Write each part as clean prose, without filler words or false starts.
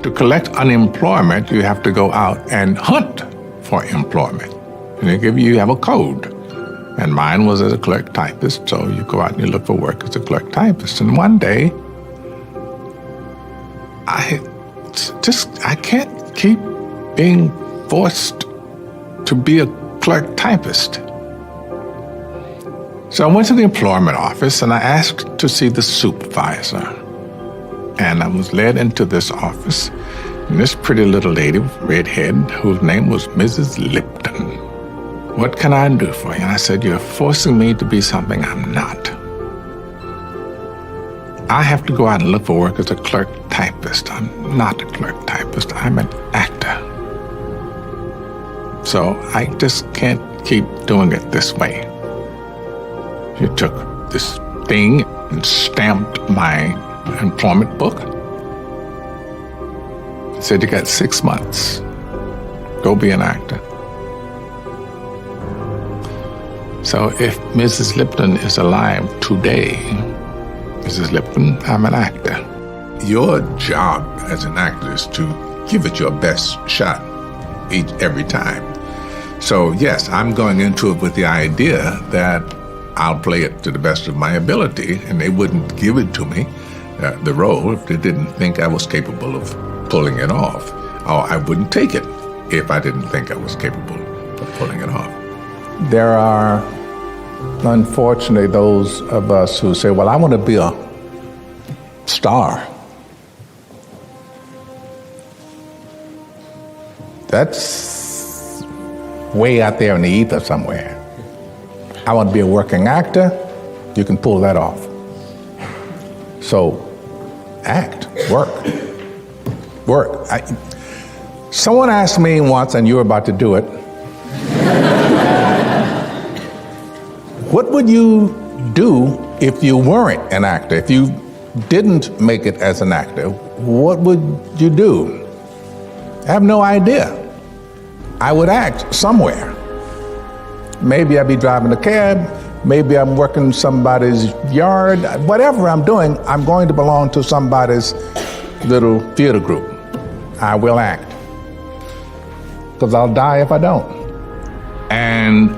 To collect unemployment, you have to go out and hunt for employment. And you have a code. And mine was as a clerk typist, so you go out and you look for work as a clerk typist. And one day, I can't keep being forced to be a clerk typist. So I went to the employment office and I asked to see the supervisor. And I was led into this office, and this pretty little lady, redhead, whose name was Mrs. Lipton. What can I do for you? And I said, you're forcing me to be something I'm not. I have to go out and look for work as a clerk typist. I'm not a clerk typist. I'm an actor. So I just can't keep doing it this way. She took this thing and stamped my employment book. Said, you got 6 months. Go be an actor. So if Mrs. Lipton is alive today, Mrs. Lipton, I'm an actor. Your job as an actor is to give it your best shot every time. So yes, I'm going into it with the idea that I'll play it to the best of my ability, and they wouldn't give it to me, the role, if they didn't think I was capable of pulling it off. Or I wouldn't take it if I didn't think I was capable of pulling it off. There are, unfortunately, those of us who say, well, I want to be a star. That's way out there in the ether somewhere. I want to be a working actor. You can pull that off. So, act, work. Someone asked me once, and you were about to do it, what would you do if you weren't an actor? If you didn't make it as an actor, what would you do? I have no idea. I would act somewhere. Maybe I'd be driving a cab, maybe I'm working somebody's yard, whatever I'm doing, I'm going to belong to somebody's little theater group. I will act. Because I'll die if I don't. And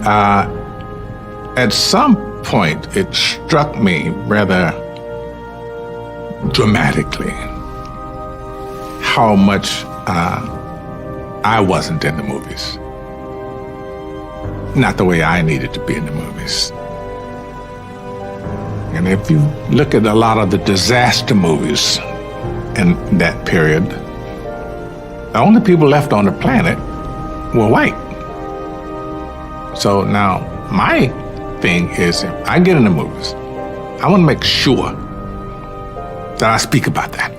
at some point, it struck me rather dramatically how much I wasn't in the movies. Not the way I needed to be in the movies. And if you look at a lot of the disaster movies in that period, the only people left on the planet were white. So now my thing is, if I get in the movies, I want to make sure that I speak about that.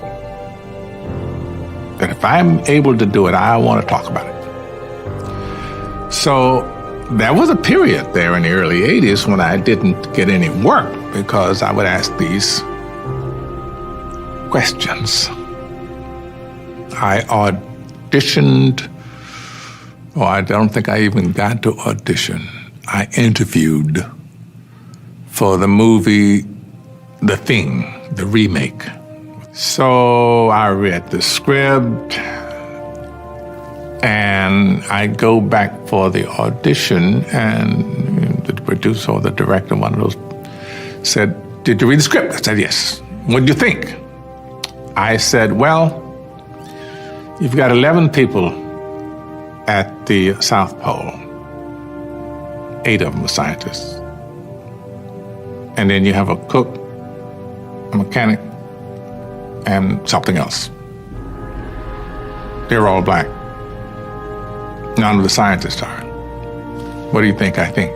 That if I'm able to do it, I want to talk about it. So there was a period there in the early 80s when I didn't get any work because I would ask these questions. I auditioned, or I don't think I even got to audition. I interviewed for the movie The Thing, the remake. So I read the script, and I go back for the audition, and the producer or the director, one of those, said, "Did you read the script?" I said, "Yes." "What do you think?" I said, "Well, you've got 11 people at the South Pole. 8 of them are scientists. And then you have a cook, a mechanic, and something else. They're all black. None of the scientists are. What do you think I think?"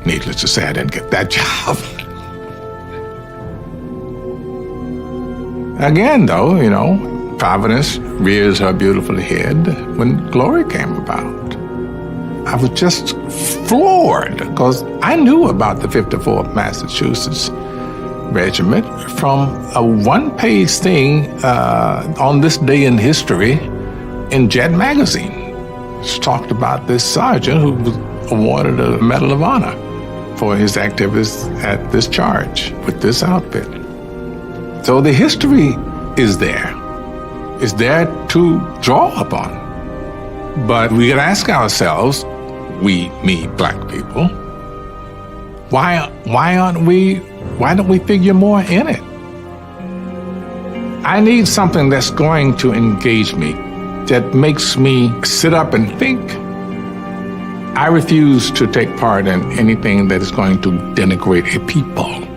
Needless to say, I didn't get that job. Again, though, Providence rears her beautiful head when Glory came about. I was just floored because I knew about the 54th Massachusetts Regiment from a one-page thing on this day in history in Jet magazine. It talked about this sergeant who was awarded a Medal of Honor for his activities at this charge with this outfit. So the history is there. is there to draw upon. But we can ask ourselves, me, black people, why don't we figure more in it? I need something that's going to engage me, that makes me sit up and think. I refuse to take part in anything that is going to denigrate a people.